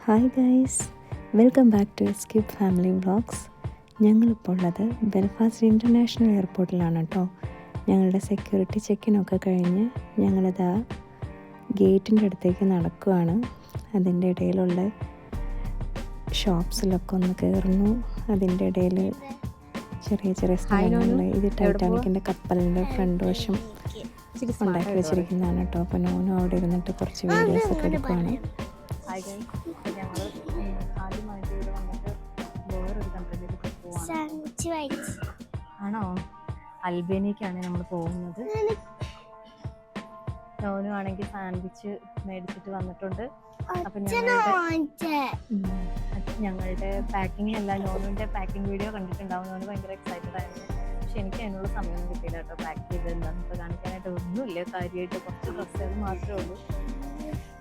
Hi guys, welcome back to escape family vlogs. ഞങ്ങളിപ്പോൾ ഉള്ളത് Belfast international എയർപോർട്ടിലാണ് കേട്ടോ. ഞങ്ങളുടെ സെക്യൂരിറ്റി ചെക്കിനൊക്കെ കഴിഞ്ഞ് ഞങ്ങളിതാ ഗേറ്റിൻ്റെ അടുത്തേക്ക് നടക്കുകയാണ്. അതിൻ്റെ ഇടയിലുള്ള ഷോപ്സിലൊക്കെ ഒന്ന് കയറുന്നു. അതിൻ്റെ ഇടയിൽ ചെറിയ ചെറിയ സ്ഥലങ്ങളിൽ ഇത് ടൈറ്റാനിക്കിൻ്റെ കപ്പലിൻ്റെ ഫ്രണ്ട് വശം ഉണ്ടാക്കി വെച്ചിരിക്കുന്നതാണ് കേട്ടോ. അപ്പോൾ നോനും അവിടെ ഇരുന്നിട്ട് കുറച്ച് വീഡിയോസൊക്കെ എടുക്കുകയാണ്. ഞങ്ങൾ ആദ്യമായിട്ട് ഇവിടെ വന്നിട്ട് വേറൊരു കൺട്രിയിലേക്ക് പോവാണ്. ആണോ? അൽബേനിയക്കാണ് നമ്മൾ പോകുന്നത്. നോനും ആണെങ്കിൽ സാൻഡ്വിച്ച് മേടിച്ചിട്ട് വന്നിട്ടുണ്ട്. അപ്പം ഞങ്ങളുടെ പാക്കിംഗ് അല്ല, നോനുവിൻ്റെ പാക്കിംഗ് വീഡിയോ കണ്ടിട്ടുണ്ടാവും. നോന് ഭയങ്കര എക്സൈറ്റഡ് ആയിരുന്നു. പക്ഷെ എനിക്ക് അതിനുള്ള സമയമൊന്നും കിട്ടിയില്ല കേട്ടോ. പാക്ക് ചെയ്ത് എന്താണെന്നൊക്കെ കാണിക്കാനായിട്ട് ഒന്നുമില്ല. കാര്യമായിട്ട് കുറച്ച് ഡ്രസ്സുകൾ മാത്രമേ ഉള്ളൂ.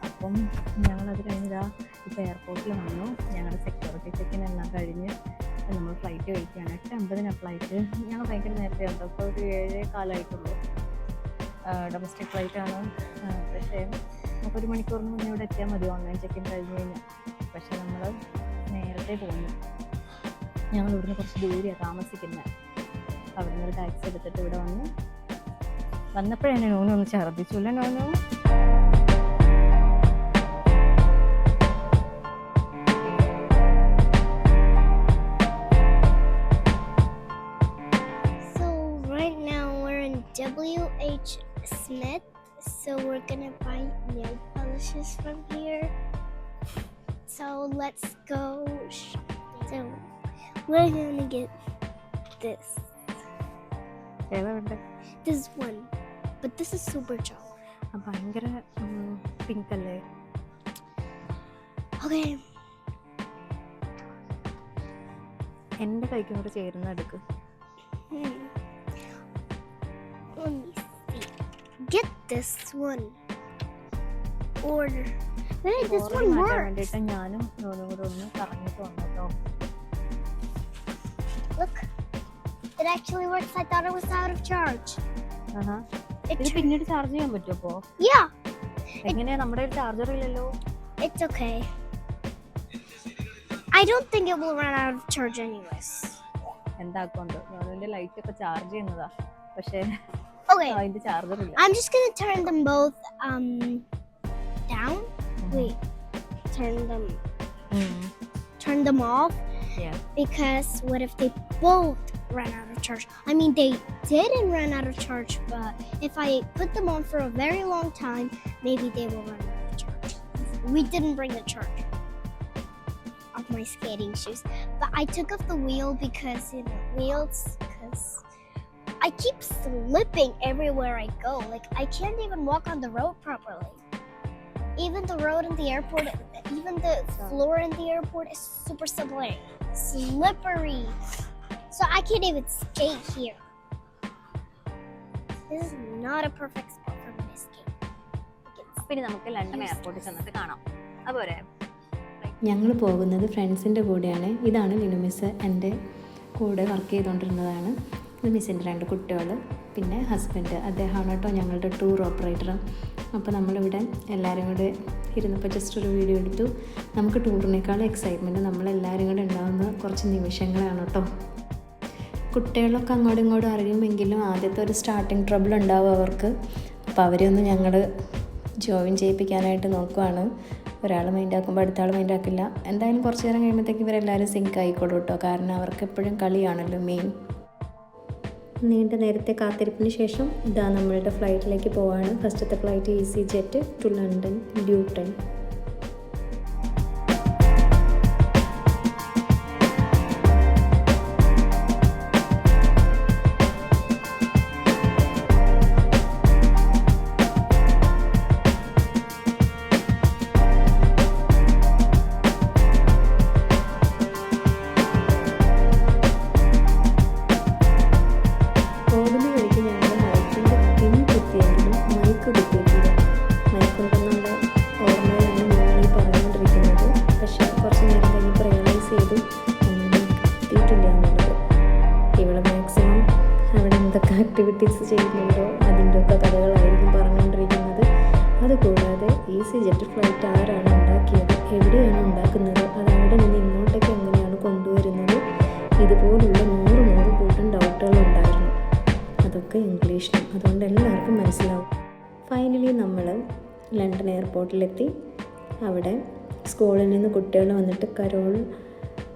അപ്പം ഞങ്ങളത് കഴിഞ്ഞിതാ ഇപ്പോൾ എയർപോർട്ടിൽ വന്നു. ഞങ്ങളുടെ സെക്യൂരിറ്റി ചെക്കിനെല്ലാം കഴിഞ്ഞ് നമ്മൾ ഫ്ലൈറ്റ് കഴിക്കുകയാണ്. 8:50 ഫ്ലൈറ്റ്. ഞങ്ങൾ ഭയങ്കര നേരത്തെ ഉണ്ടോ, ഇപ്പോൾ ഒരു 7:15 ഡൊമസ്റ്റിക് ഫ്ലൈറ്റാണ്. പക്ഷേ നമുക്കൊരു മണിക്കൂറിന് മുന്നേ ഇവിടെ എത്തിയാൽ മതി ഓൺലൈൻ ചെക്കിൻ കഴിഞ്ഞ് കഴിഞ്ഞാൽ. പക്ഷേ നമ്മൾ നേരത്തെ പോകുന്നു. ഞങ്ങൾ ഇവിടുന്ന് കുറച്ച് ദൂരെയാണ് താമസിക്കുന്നത്. അവിടെ നിന്നൊരു ടാക്സി എടുത്തിട്ട് ഇവിടെ വന്നപ്പോഴെന്നെ നോനൊന്ന് ഛർദ്ദിച്ചില്ല. നോനു WH Smith, so we're gonna buy nail polishes from here. So let's go shopping. So we're gonna get this. This one, but this is super gel. ഭയങ്കര പിങ്ക് അല്ലേ? Okay. എൻ്റെ കൈക്കും കൂടെ ചേരുന്ന എടുക്ക്. Let me see. Get this one. Order. Hey, this one works. ഞാനും നോനും കൂടെ ഒന്ന് കറങ്ങിട്ട് വന്നോ. Look, it actually works. I thought it was out of charge. ഇത് പിന്നീട് ചാർജ് ചെയ്യാൻ പറ്റുമോ? അപ്പോ Yeah. എങ്ങനെയാ? നമ്മുടെ ചാർജർ ഇല്ലല്ലോ. It's okay. I don't think it will run out of charge anyways. എന്താക്കുണ്ട് നോനിന്റെ ലൈറ്റ് ഒക്കെ ചാർജ് ചെയ്യുന്നതാ. പക്ഷേ okay, അതിന്റെ ചാർജർ ഇല്ല. I'm just gonna turn them both down. Wait, turn them off. Yeah. Because what if they both run out of charge? I mean, they didn't run out of charge, but if I put them on for a very long time, maybe they will run out of charge. We didn't bring the charger of my skating shoes, but I took off the wheel because I keep slipping everywhere I go. Like, I can't even walk on the road properly. Even the road in the airport, even the floor in the airport is super slippery. So I can't even skate here. This is not a perfect spot for me to skate. പിന്നെ നമുക്ക് London എയർപോർട്ടിൽ ചെന്നിട്ട് കാണാം. അതുപോലെ ഞങ്ങൾ പോകുന്നത് ഫ്രണ്ട്സിൻ്റെ കൂടെയാണ്. ഇതാണ് ലിനു മിസ്, എൻ്റെ കൂടെ വർക്ക് ചെയ്തുകൊണ്ടിരുന്നതാണ്. ഇത് മിസ്സിൻ്റെ 2 കുട്ടികൾ, പിന്നെ ഹസ്ബൻഡ്. അദ്ദേഹമാണ് കേട്ടോ ഞങ്ങളുടെ ടൂർ ഓപ്പറേറ്റർ. അപ്പോൾ നമ്മളിവിടെ എല്ലാവരും കൂടെ ഇരുന്നപ്പോൾ ജസ്റ്റ് ഒരു വീഡിയോ എടുത്തു. നമുക്ക് ടൂറിനേക്കാളും എക്സൈറ്റ്മെൻറ്റ് നമ്മളെല്ലാവരും കൂടെ ഉണ്ടാകുന്ന കുറച്ച് നിമിഷങ്ങളാണ് കേട്ടോ. കുട്ടികളൊക്കെ അങ്ങോട്ടും ഇങ്ങോട്ടും അറിയുമെങ്കിലും ആദ്യത്തെ ഒരു സ്റ്റാർട്ടിങ് ട്രബിൾ ഉണ്ടാവും അവർക്ക്. അപ്പോൾ അവരെയൊന്ന് ഞങ്ങൾ ജോയിൻ ചെയ്യിപ്പിക്കാനായിട്ട് നോക്കുവാണ്. ഒരാൾ മൈൻഡാക്കുമ്പോൾ അടുത്ത ആൾ മൈൻഡാക്കില്ല. എന്തായാലും കുറച്ച് നേരം കഴിയുമ്പോഴത്തേക്ക് ഇവരെല്ലാവരും സിങ്ക് ആയിക്കോളൂ കേട്ടോ. കാരണം അവർക്ക് എപ്പോഴും കളിയാണല്ലോ മെയിൻ. നീണ്ട നേരത്തെ കാത്തിരിപ്പിന് ശേഷം ഇതാ നമ്മളുടെ ഫ്ലൈറ്റിലേക്ക് പോവാണ്. ഫസ്റ്റത്തെ flight EasyJet to London Luton. Activities ചെയ്യുന്നുണ്ടോ അതിൻ്റെയൊക്കെ കഥകളായിരിക്കും പറഞ്ഞുകൊണ്ടിരിക്കുന്നത്. അതുകൂടാതെ EasyJet ഫ്ലൈറ്റ് ആരാണ് ഉണ്ടാക്കിയത്, എവിടെയാണ് ഉണ്ടാക്കുന്നത് സ്കൂളിൽ നിന്ന് കുട്ടികൾ വന്നിട്ട് കരോൾ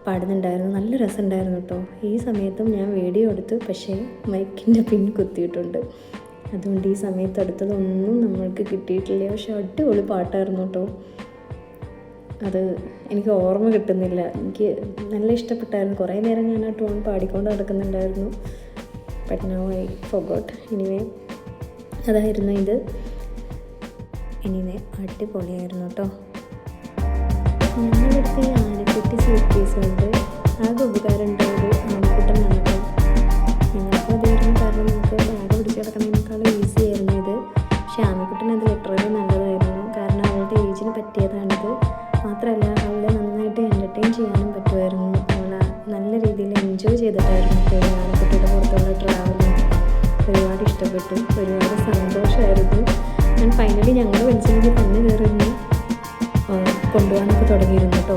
പാടുന്നുണ്ടായിരുന്നു. നല്ല രസമുണ്ടായിരുന്നു കേട്ടോ. ഈ സമയത്തും ഞാൻ വീഡിയോ എടുത്തു, പക്ഷേ മൈക്കിൻ്റെ പിൻ കുത്തിയിട്ടുണ്ട്. അതുകൊണ്ട് ഈ സമയത്ത് എടുത്തതൊന്നും നമ്മൾക്ക് കിട്ടിയിട്ടില്ല. പക്ഷെ അടിപൊളി പാട്ടായിരുന്നു കേട്ടോ. അത് എനിക്ക് ഓർമ്മ കിട്ടുന്നില്ല. എനിക്ക് നല്ല ഇഷ്ടപ്പെട്ടായിരുന്നു. കുറേ നേരം ഞാൻ ആ ടോൺ പാടിക്കൊണ്ട് നടക്കുന്നുണ്ടായിരുന്നു. But now I forgot. Anyway അതായിരുന്നു ഇത്. എനിവേ അടിപൊളിയായിരുന്നു കേട്ടോ. ഞങ്ങളടുത്ത് ഈ ആനക്കുട്ടി സൂട്ട് കേസ് കൊണ്ട് ആകെ ഉപകാരം ഉണ്ടായത് ആനക്കുട്ടനാണ് കേട്ടോ. ഞങ്ങൾക്ക് അതായിരുന്നു, കാരണം നമുക്ക് ബാഗ് പിടിച്ച് കിടക്കുന്നതിനേക്കാളും ഈസി ആയിരുന്നു ഇത്. പക്ഷേ ആനക്കുട്ടൻ അത് ലിറ്ററലി നല്ലതായിരുന്നു, കാരണം അവളുടെ ഏജിന് പറ്റിയതാണിത്. മാത്രമല്ല അവളെ നന്നായിട്ട് എൻ്റർടൈൻ ചെയ്യാനും പറ്റുമായിരുന്നു. അവളെ നല്ല രീതിയിൽ എൻജോയ് ചെയ്തിട്ടായിരുന്നു ഇപ്പോൾ ആനക്കുട്ടിയുടെ പുറത്തുള്ള ട്രാവലിങ്. ഒരുപാട് ഇഷ്ടപ്പെട്ടു, ഒരുപാട് സന്തോഷമായിരുന്നു. ഞാൻ ഫൈനലി ഞങ്ങൾ വലിച്ചെങ്കിൽ തന്നെ കയറിയിരുന്നു കൊണ്ടുപോകാനൊക്കെ തുടങ്ങിയിരുന്നു കേട്ടോ.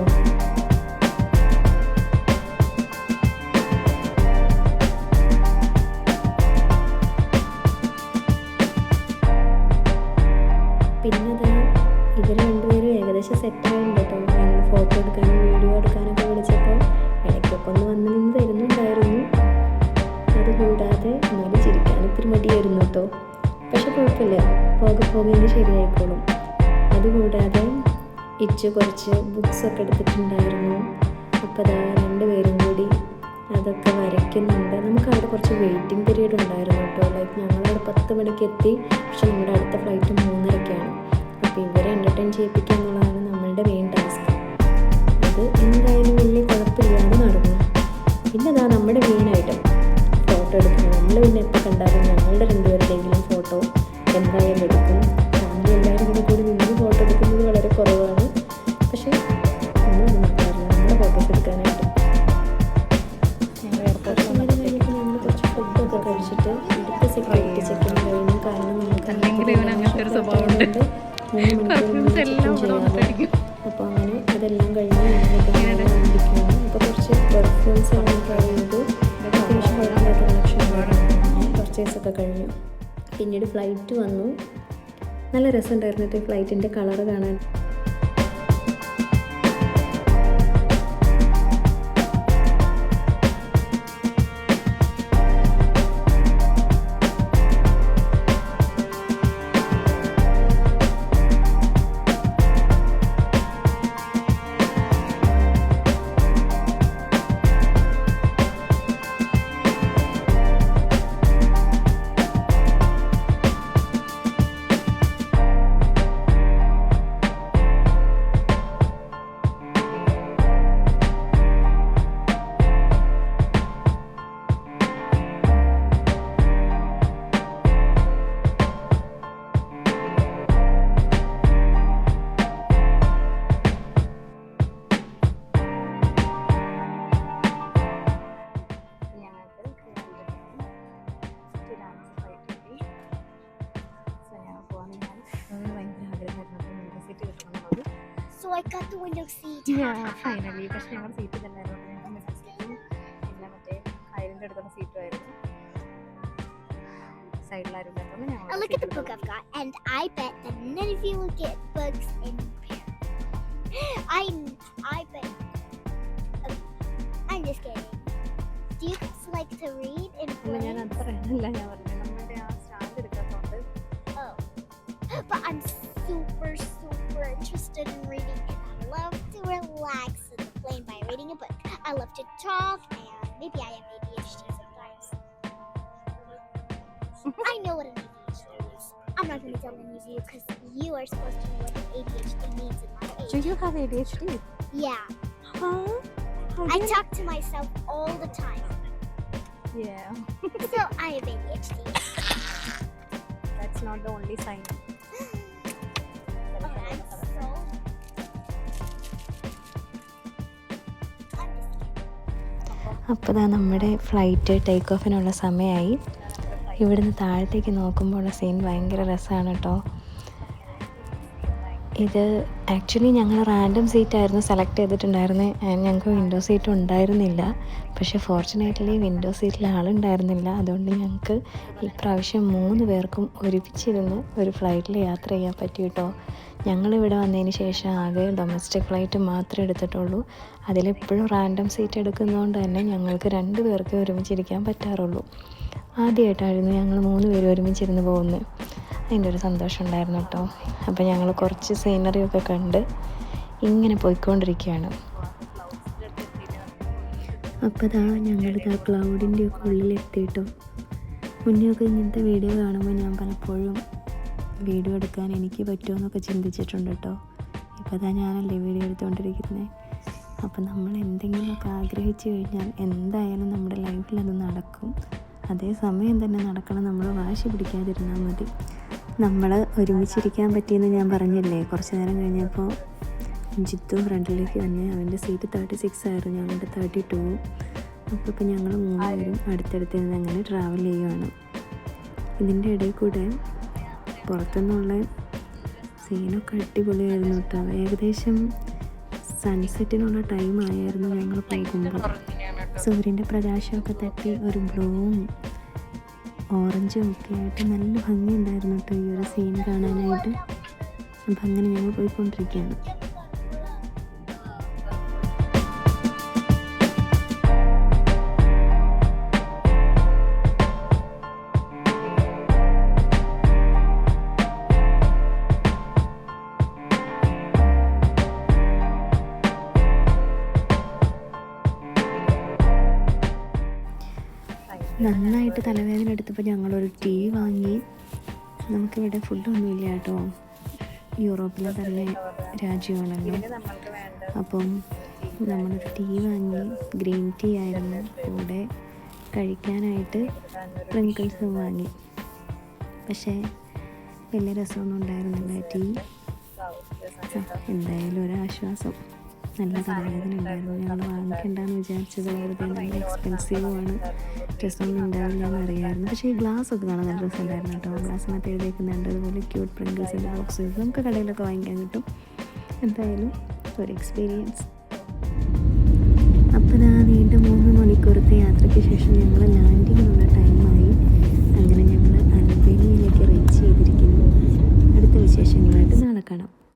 പിന്നെ ഇവർ രണ്ടുപേരും ഏകദേശം സെറ്റായിട്ടുണ്ട് കേട്ടോ. ഞങ്ങൾ ഫോട്ടോ എടുക്കാനും വീഡിയോ എടുക്കാനൊക്കെ വിളിച്ചപ്പോൾ ഇടയ്ക്കൊക്കെ ഒന്ന് വന്ന് നിന്ന് തരുന്നുണ്ടായിരുന്നു. അതുകൂടാതെ എന്നാലും ചിരിക്കാൻ ഇത്തിരി മടിയായിരുന്നു കേട്ടോ. പക്ഷെ കുഴപ്പമില്ല, പോകെ ശരിയായിക്കോളും. അതുകൂടാതെ ഇച്ച് കുറച്ച് ബുക്സൊക്കെ എടുത്തിട്ടുണ്ടായിരുന്നു. അപ്പോൾ അതാ രണ്ടുപേരും കൂടി അതൊക്കെ വരയ്ക്കുന്നുണ്ട്. നമുക്ക് അവിടെ കുറച്ച് വെയിറ്റിംഗ് പീരീഡ് ഉണ്ടായിരുന്നു കേട്ടോ. ലൈക്ക് ഞങ്ങളവിടെ 10 മണിക്ക് എത്തി, പക്ഷെ നമ്മുടെ അടുത്ത ഫ്ലൈറ്റ് 3:30-ക്കാണ്. അപ്പോൾ ഇവരെ എൻ്റർടൈൻ ചെയ്യിപ്പിക്കുക എന്നുള്ളതാണ് നമ്മളുടെ മെയിൻ ടാസ്ക്. അത് എന്തായാലും വലിയ കുഴപ്പമില്ലാതെ നടന്നു. പിന്നെ അതാ നമ്മുടെ മെയിനായിട്ട് ഫോട്ടോ എടുക്കുന്നത്. നമ്മൾ പിന്നെ എപ്പോൾ കണ്ടാലും ഞങ്ങളുടെ രണ്ടുപേരുടെയെങ്കിലും ഫോട്ടോ എന്തായാലും എടുക്കും. ഫാമിലി എല്ലാവരും കൂടി നിന്ന് ഫോട്ടോ എടുക്കുന്നത് വളരെ കുറവാണ്. പക്ഷേ നമ്മളൊന്നും നോക്കാറില്ല നമ്മുടെ ഫോട്ടോസ് എടുക്കാനായിട്ട്. ഞങ്ങൾ കുറച്ച് ഫുഡൊക്കെ കഴിച്ചിട്ട് ഇവിടുത്തെ സെക്യൂരിറ്റി ചെക്കിങ് കഴിഞ്ഞു. കാരണം നമുക്ക് 3 മണിക്കൂർ ചെയ്യാറുണ്ട്. അപ്പോൾ അങ്ങനെ അതെല്ലാം കഴിഞ്ഞ് ഞങ്ങൾക്ക് ഇരിക്കുകയാണ്. അപ്പോൾ കുറച്ച് പെർഫ്യൂംസ് ആണ് ട്രൈ ചെയ്തു. അത്യാവശ്യം കുഴപ്പമില്ലാത്ത കളക്ഷൻ പർച്ചേസൊക്കെ കഴിഞ്ഞു. പിന്നീട് ഫ്ലൈറ്റ് വന്നു. നല്ല രസമുണ്ടായിരുന്നു ഫ്ലൈറ്റിൻ്റെ കളറ് കാണാൻ. So I got the window seat. Finally. പക്ഷെ ഞങ്ങളുടെ സീറ്റ് തന്നെയായിരുന്നു. ഞങ്ങൾ മിഡിൽ സീറ്റും പിന്നെ മറ്റേ കയറിൻ്റെ അടുത്തുള്ള സീറ്റും ആയിരുന്നു. സൈഡിലാരും ഇല്ലാത്തതുകൊണ്ട് ഞങ്ങൾ. Look at the book I've got, and I bet that none of you will get books in pair. I bet. I'm just kidding. Do you guys like to read in pair? ഞാൻ അത് പറയാനല്ല ഞാൻ പറഞ്ഞത്. നമ്മുടെ ആ stand എടുക്കാത്തതുകൊണ്ട്. Oh, but I'm super interested in reading, and I love to relax in the plane by reading a book. I love to talk, and maybe I have ADHD sometimes. I know what an ADHD is. I'm not going to tell any of you because you are supposed to know what an ADHD means in my age. Do you have ADHD? Yeah. Huh? I talk to myself all the time. Yeah. So I have ADHD. That's not the only sign. അപ്പോൾ ഇതാ നമ്മുടെ flight take ഓഫിനുള്ള സമയമായി. ഇവിടുന്ന് താഴത്തേക്ക് നോക്കുമ്പോഴുള്ള scene ഭയങ്കര രസമാണ് കേട്ടോ. ഇത് ആക്ച്വലി ഞങ്ങൾ റാൻഡം സീറ്റായിരുന്നു സെലക്ട് ചെയ്തിട്ടുണ്ടായിരുന്നത്. ഞങ്ങൾക്ക് വിൻഡോ സീറ്റ് ഉണ്ടായിരുന്നില്ല. പക്ഷേ ഫോർച്ചുനേറ്റ്ലി വിൻഡോ സീറ്റിൽ ആളുണ്ടായിരുന്നില്ല. അതുകൊണ്ട് ഞങ്ങൾക്ക് ഈ പ്രാവശ്യം 3 പേർക്കും ഒരുമിച്ചിരുന്ന് ഒരു ഫ്ലൈറ്റിൽ യാത്ര ചെയ്യാൻ പറ്റി കേട്ടോ. ഞങ്ങളിവിടെ വന്നതിന് ശേഷം ആകെ ഡൊമസ്റ്റിക് ഫ്ലൈറ്റ് മാത്രമേ എടുത്തിട്ടുള്ളൂ. അതിലെപ്പോഴും റാൻഡം സീറ്റ് എടുക്കുന്നതുകൊണ്ട് തന്നെ ഞങ്ങൾക്ക് 2 പേർക്ക് ഒരുമിച്ചിരിക്കാൻ പറ്റാറുള്ളൂ. ആദ്യമായിട്ടായിരുന്നു ഞങ്ങൾ 3 പേര് ഒരുമിച്ചിരുന്ന് പോകുന്നത്. അതിൻ്റെ ഒരു സന്തോഷം ഉണ്ടായിരുന്നു കേട്ടോ. അപ്പോൾ ഞങ്ങൾ കുറച്ച് സീനറിയൊക്കെ കണ്ട് ഇങ്ങനെ പോയിക്കൊണ്ടിരിക്കുകയാണ്. അപ്പോൾ ഇതാ ഞങ്ങളിതാ ക്ലൗഡിൻ്റെ ഒക്കെ ഉള്ളിലെത്തിയിട്ടോ. മുന്നെയൊക്കെ ഇങ്ങനത്തെ വീഡിയോ കാണുമ്പോൾ ഞാൻ പലപ്പോഴും വീഡിയോ എടുക്കാൻ എനിക്ക് പറ്റുമോ എന്നൊക്കെ ചിന്തിച്ചിട്ടുണ്ട് കേട്ടോ. ഇപ്പോൾ ഇതാ ഞാനല്ലേ വീഡിയോ എടുത്തുകൊണ്ടിരിക്കുന്നത്. അപ്പം നമ്മൾ എന്തെങ്കിലുമൊക്കെ ആഗ്രഹിച്ചു കഴിഞ്ഞാൽ എന്തായാലും നമ്മുടെ ലൈഫിൽ അത് നടക്കും. അതേ സമയം തന്നെ നടക്കണം, നമ്മൾ വാശി പിടിക്കാതിരുന്നാൽ മതി. നമ്മൾ ഒരുമിച്ചിരിക്കാൻ പറ്റിയെന്ന് ഞാൻ പറഞ്ഞില്ലേ. കുറച്ച് നേരം കഴിഞ്ഞപ്പോൾ ജിത്തു ഫ്രണ്ടിലേക്ക് വന്ന് അവൻ്റെ സീറ്റ് 36 ആയിരുന്നു, ഞങ്ങളുടെ 32. അപ്പോൾ ഇപ്പോൾ ഞങ്ങൾ 3 പേരും അടുത്തടുത്ത് നിന്ന് അങ്ങനെ ട്രാവൽ ചെയ്യുകയാണ്. ഇതിൻ്റെ ഇടയിൽ കൂടെ പുറത്തുനിന്നുള്ള സീനൊക്കെ അടിപൊളിയായിരുന്നു കേട്ടോ. ഏകദേശം സൺസെറ്റിനുള്ള ടൈം ആയിരുന്നു ഞങ്ങൾ പോകുമ്പോൾ. സൂര്യൻ്റെ പ്രകാശമൊക്കെ തട്ടി ഒരു ബ്ലൂവും ഓറഞ്ചും ഒക്കെ ആയിട്ട് നല്ല ഭംഗിയുണ്ടായിരുന്നു കേട്ടോ ഈ ഒരു സീൻ കാണാനായിട്ട്. അപ്പം അങ്ങനെ ഞങ്ങൾ പോയിക്കൊണ്ടിരിക്കുകയാണ്. നന്നായിട്ട് തലവേദന എടുത്തപ്പോൾ ഞങ്ങളൊരു ടീ വാങ്ങി. നമുക്കിവിടെ ഫുഡൊന്നുമില്ല കേട്ടോ, യൂറോപ്പിലെ തന്നെ രാജ്യമാണല്ലോ. അപ്പം നമ്മളൊരു ടീ വാങ്ങി, ഗ്രീൻ ടീ ആയിരുന്നു. കൂടെ കഴിക്കാനായിട്ട് പ്രിങ്കിൾസും വാങ്ങി. പക്ഷേ വലിയ രസമൊന്നും ഉണ്ടായിരുന്നില്ല ടീ. എന്തായാലും ഒരാശ്വാസം. നല്ല തലവേദന ഉണ്ടായിരുന്നു. ഞങ്ങൾ വാങ്ങിക്കണ്ടെന്ന് വിചാരിച്ചത് വെറുതെ നല്ല എക്സ്പെൻസീവുമാണ്, രസമൊന്നും ഉണ്ടാവില്ല എന്നറിയാമായിരുന്നു. പക്ഷേ ഈ ഗ്ലാസ് ഒക്കെ കാണാൻ നല്ല രസമുണ്ടായിരുന്നു കേട്ടോ. ഗ്ലാസ്സിനകത്ത് എഴുതിയേക്കുന്നുണ്ട് അതുപോലെ ക്യൂട്ട് പ്രിങ്കിൾസിൻ്റെ ബോക്സ് നമുക്ക് കടയിലൊക്കെ വാങ്ങിക്കാൻ കിട്ടും. എന്തായാലും ഒരു എക്സ്പീരിയൻസ്. അപ്പോൾ നീണ്ട 3 മണിക്കൂറത്തെ യാത്രയ്ക്ക് ശേഷം ഞങ്ങൾ ലാൻഡിങ്ങിനുള്ള ടൈം